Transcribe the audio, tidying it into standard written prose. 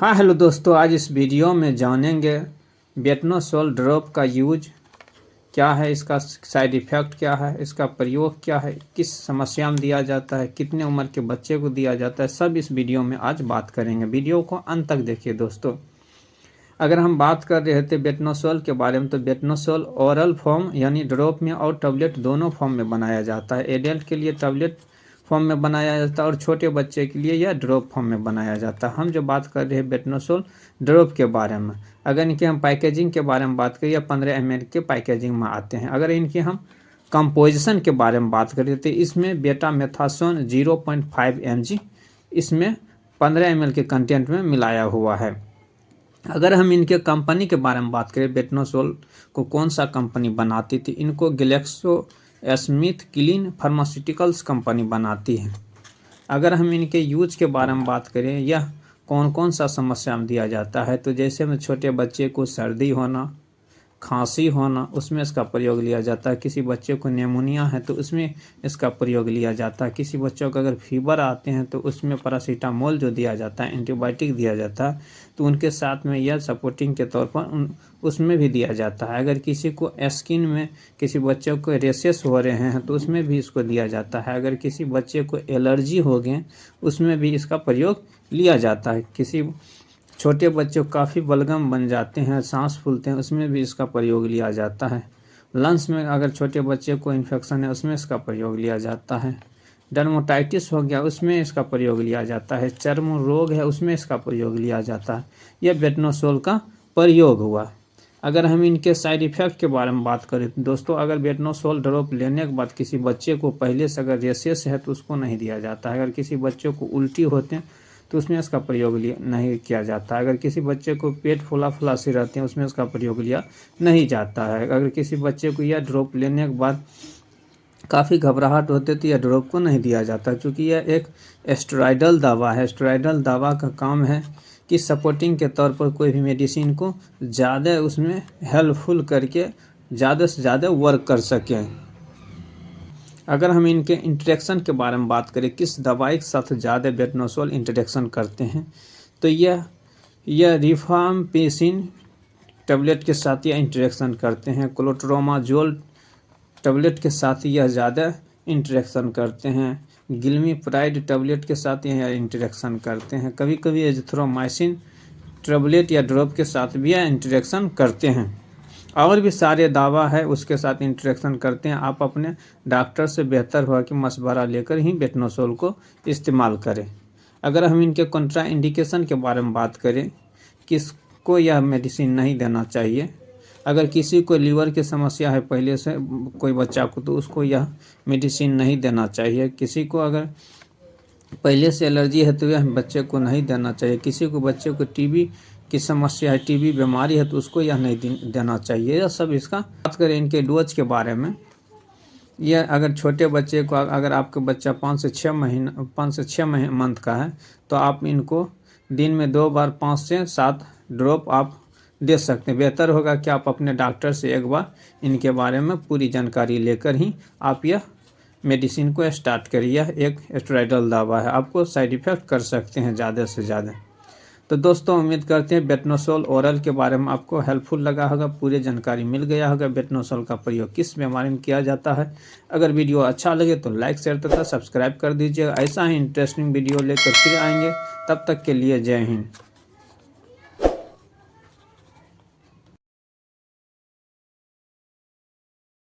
हाँ हेलो दोस्तों, आज इस वीडियो में जानेंगे बेटनोसोल ड्रॉप का यूज क्या है, इसका साइड इफ़ेक्ट क्या है, इसका प्रयोग क्या है, किस समस्या में दिया जाता है, कितने उम्र के बच्चे को दिया जाता है, सब इस वीडियो में आज बात करेंगे। वीडियो को अंत तक देखिए दोस्तों। अगर हम बात कर रहे थे बेटनोसोल के बारे में, तो बेटनोसोल ओरल फॉर्म यानी ड्रॉप में और टैबलेट दोनों फॉर्म में बनाया जाता है। एडल्ट के लिए टैबलेट फॉर्म में बनाया जाता है और छोटे बच्चे के लिए यह ड्रॉप फॉर्म में बनाया जाता है। हम जो बात कर रहे हैं बेटनोसोल ड्रॉप के बारे में, अगर इनकी हम पैकेजिंग के बारे में बात करें, 15 ml के पैकेजिंग में आते हैं। अगर इनकी हम कंपोजिशन के बारे में बात करें तो इसमें बेटामेथासोन 0.5 mg इसमें 15 ml के कंटेंट में मिलाया हुआ है। अगर हम इनके कंपनी के बारे में बात करें, बेटनोसोल को कौन सा कंपनी बनाती थी, इनको Glaxo Smith clean pharmaceuticals company बनाती है। अगर हम इनके यूज के बारे में बात करें, यह कौन कौन सा समस्या में दिया जाता है, तो जैसे में छोटे बच्चे को सर्दी होना, खांसी होना, उसमें इसका प्रयोग लिया जाता है। किसी बच्चे को निमोनिया है तो उसमें इसका प्रयोग लिया जाता है। किसी बच्चों को अगर फीवर आते हैं तो उसमें पैरासीटामोल जो दिया जाता है, एंटीबायोटिक दिया जाता है, तो उनके साथ में यह सपोर्टिंग के तौर पर उसमें भी दिया जाता है। अगर किसी को स्किन में किसी बच्चों को रेशेस हो रहे हैं तो उसमें भी इसको दिया जाता है। अगर किसी बच्चे को एलर्जी हो गए उसमें भी इसका प्रयोग लिया जाता है। किसी छोटे बच्चे काफ़ी बलगम बन जाते हैं, सांस फूलते हैं, उसमें भी इसका प्रयोग लिया जाता है। लंग्स में अगर छोटे बच्चे को इन्फेक्शन है उसमें इसका प्रयोग लिया जाता है। डर्मेटाइटिस हो गया उसमें इसका प्रयोग लिया जाता है। चर्म रोग है उसमें इसका प्रयोग लिया जाता है। यह बेटनोसोल का प्रयोग हुआ। अगर हम इनके साइड इफ़ेक्ट के बारे में बात करें तो दोस्तों, अगर बेटनोसोल ड्रॉप लेने के बाद किसी बच्चे को पहले से अगर रेशेस है तो उसको नहीं दिया जाता है। अगर किसी बच्चे को उल्टी होते हैं तो उसमें इसका प्रयोग नहीं किया जाता है। अगर किसी बच्चे को पेट फूला फूला से रहते हैं उसमें इसका प्रयोग लिया नहीं जाता है। अगर किसी बच्चे को यह ड्रॉप लेने के बाद काफ़ी घबराहट होती तो यह ड्रॉप को नहीं दिया जाता, क्योंकि यह एक स्टेरॉयडल दवा है। स्टेरॉयडल दवा का काम है कि सपोर्टिंग के तौर पर कोई भी मेडिसिन को ज़्यादा उसमें हेल्पफुल करके ज़्यादा से ज़्यादा वर्क कर सकें। अगर हम इनके इंटरेक्शन के बारे में बात करें, किस दवाई के साथ ज़्यादा बेटनोसोल इंटरेक्शन करते हैं, तो यह रिफाम्पिसिन टैबलेट के साथ यह इंटरेक्शन करते हैं। क्लोट्रोमाजोल टैबलेट के साथ यह ज़्यादा इंटरेक्शन करते हैं। गिल्मीप्राइड टैबलेट के साथ यह इंटरेक्शन करते हैं। कभी कभी एजिथ्रोमाइसिन टैबलेट या ड्रॉप के साथ भी यह इंटरेक्शन करते हैं। और भी सारे दवा है उसके साथ इंटरेक्शन करते हैं। आप अपने डॉक्टर से बेहतर हुआ कि मशवरा लेकर ही बेटनोसोल को इस्तेमाल करें। अगर हम इनके कॉन्ट्रा इंडिकेशन के बारे में बात करें, किसको यह मेडिसिन नहीं देना चाहिए। अगर किसी को लीवर की समस्या है पहले से कोई बच्चा को, तो उसको यह मेडिसिन नहीं देना चाहिए। किसी को अगर पहले से एलर्जी है तो यह बच्चे को नहीं देना चाहिए। किसी को बच्चे को टीबी की समस्या है, टीबी बीमारी है, तो उसको यह नहीं देना चाहिए। यह सब इसका बात करें इनके डोज के बारे में, यह अगर छोटे बच्चे को, अगर आपका बच्चा 5 से 6 मंथ का है तो आप इनको दिन में 2 बार 5 से 7 ड्रॉप आप दे सकते हैं। बेहतर होगा कि आप अपने डॉक्टर से एक बार इनके बारे में पूरी जानकारी लेकर ही आप यह मेडिसिन को स्टार्ट करिए। यह एक स्टेरॉयडल दवा है, आपको साइड इफ़ेक्ट कर सकते हैं ज़्यादा से ज़्यादा। तो दोस्तों, उम्मीद करते हैं बेटनोसोल ओरल के बारे में आपको हेल्पफुल लगा होगा, पूरी जानकारी मिल गया होगा बेटनोसोल का प्रयोग किस बीमारी में किया जाता है। अगर वीडियो अच्छा लगे तो लाइक शेयर तथा सब्सक्राइब कर दीजिएगा। ऐसा ही इंटरेस्टिंग वीडियो लेकर फिर आएंगे, तब तक के लिए जय हिंद।